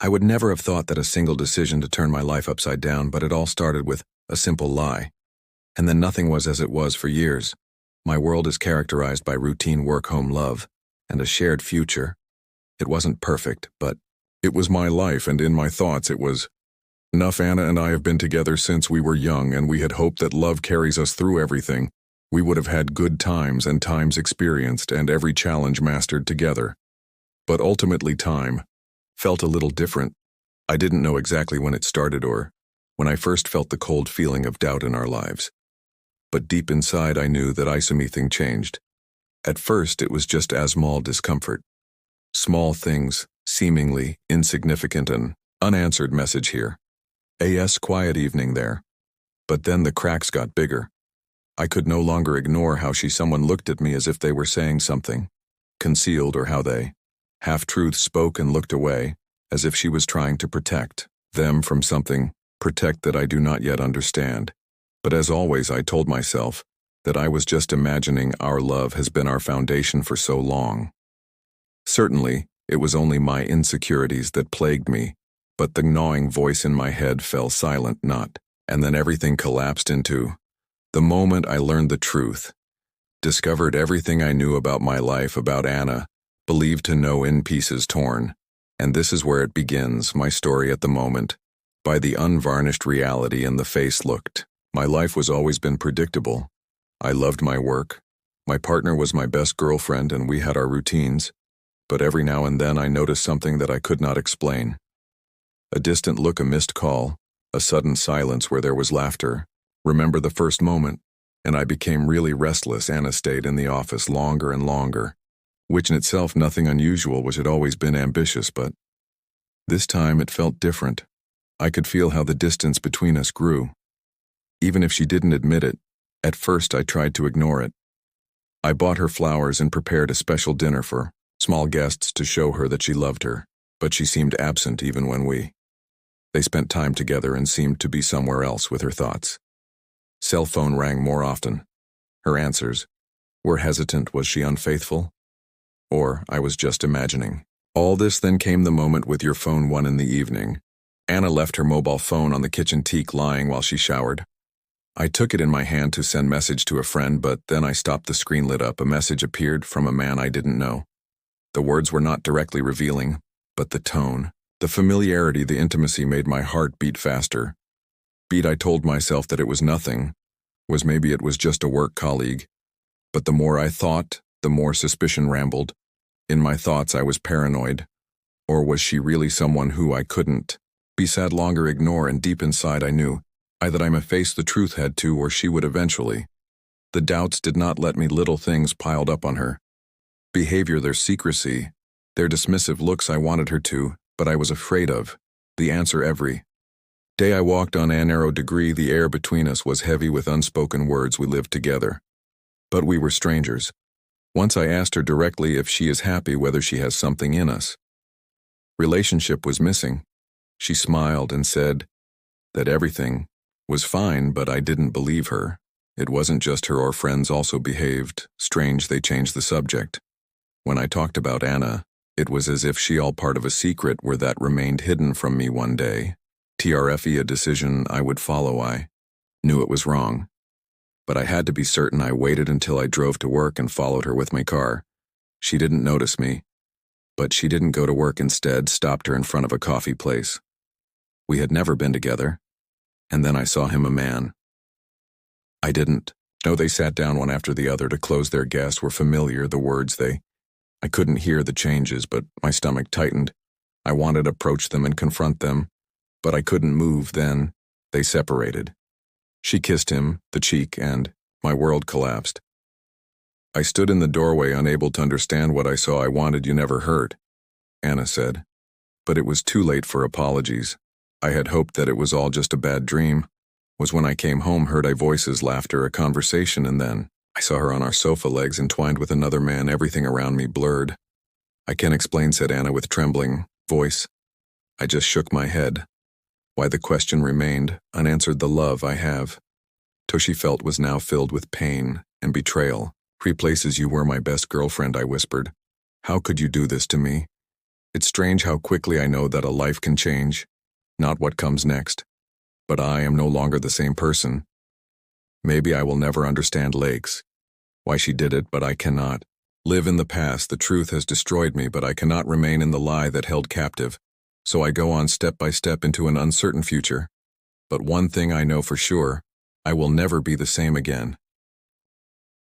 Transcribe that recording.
I would never have thought that a single decision to turn my life upside down, but it all started with a simple lie. And then nothing was as it was for years. My world is characterized by routine work, home, love, and a shared future. It wasn't perfect, but it was my life, and in my thoughts it was enough. Anna and I have been together since we were young, and we had hoped that love carries us through everything. We would have had good times and times experienced and every challenge mastered together. But ultimately time felt a little different. I didn't know exactly when it started or when I first felt the cold feeling of doubt in our lives. But deep inside I knew that something changed. At first it was just a small discomfort. Small things, seemingly insignificant, an unanswered message here. Quiet evening there. But then the cracks got bigger. I could no longer ignore how someone looked at me as if they were saying something concealed, or how they half-truths spoke and looked away, as if she was trying to protect them from something, protect that I do not yet understand. But as always I told myself that I was just imagining. Our love has been our foundation for so long. Certainly, it was only my insecurities that plagued me, but the gnawing voice in my head fell silent, not, and then everything collapsed into the moment I learned the truth, discovered everything I knew about my life, about Anna, believed to know in pieces torn. And this is where it begins, my story at the moment. By the unvarnished reality in the face looked. My life was always been predictable. I loved my work. My partner was my best girlfriend, and we had our routines. But every now and then I noticed something that I could not explain. A distant look, a missed call, a sudden silence where there was laughter. Remember the first moment, and I became really restless. Anna stayed in the office longer and longer, which in itself nothing unusual, which had always been ambitious, but this time it felt different. I could feel how the distance between us grew. Even if she didn't admit it, at first I tried to ignore it. I bought her flowers and prepared a special dinner for small guests to show her that she loved her, but she seemed absent even when they spent time together and seemed to be somewhere else with her thoughts. Cell phone rang more often. Her answers were hesitant. Was she unfaithful? Or I was just imagining. All this. Then came the moment with your phone, 1 in the evening. Anna left her mobile phone on the kitchen teak lying while she showered. I took it in my hand to send message to a friend, but then I stopped. The screen lit up. A message appeared from a man I didn't know. The words were not directly revealing, but the tone, the familiarity, the intimacy made my heart beat faster. I told myself that it was nothing, maybe it was just a work colleague. But the more I thought, the more suspicion rambled. In my thoughts I was paranoid. Or was she really someone who I couldn't be sad longer ignore? And deep inside I knew that I must face the truth, had to, or she would eventually. The doubts did not let me. Little things piled up on her behavior, their secrecy, their dismissive looks. I wanted her to, but I was afraid of the answer. Every day I walked on a narrow degree. The air between us was heavy with unspoken words. We lived together, but we were strangers. Once I asked her directly if she is happy, whether she has something in us. Relationship was missing. She smiled and said that everything was fine, but I didn't believe her. It wasn't just her, or friends also behaved strange. They changed the subject. When I talked about Anna, it was as if she all part of a secret where that remained hidden from me. One day, a decision I would follow. I knew it was wrong, but I had to be certain. I waited until I drove to work and followed her with my car. She didn't notice me, but she didn't go to work. Instead, stopped her in front of a coffee place. We had never been together, and then I saw him, a man I didn't know. They sat down one after the other to close. Their guests were familiar, the words I couldn't hear the changes, but my stomach tightened. I wanted to approach them and confront them, but I couldn't move. Then they separated. She kissed him, the cheek, and my world collapsed. I stood in the doorway, unable to understand what I saw. I wanted. You never hurt, Anna said. But it was too late for apologies. I had hoped that it was all just a bad dream. Was when I came home, heard voices, laughter, a conversation, and then I saw her on our sofa, legs entwined with another man. Everything around me blurred. I can't explain, said Anna with trembling voice. I just shook my head. Why? The question remained unanswered. The love I have, Toshi felt, was now filled with pain and betrayal. 3 places. You were my best girlfriend, I whispered. How could you do this to me? It's strange how quickly I know that a life can change, not what comes next. But I am no longer the same person. Maybe I will never understand Lakes. Why she did it, but I cannot. Live in the past, the truth has destroyed me, but I cannot remain in the lie that held captive. So I go on step by step into an uncertain future. But one thing I know for sure, I will never be the same again.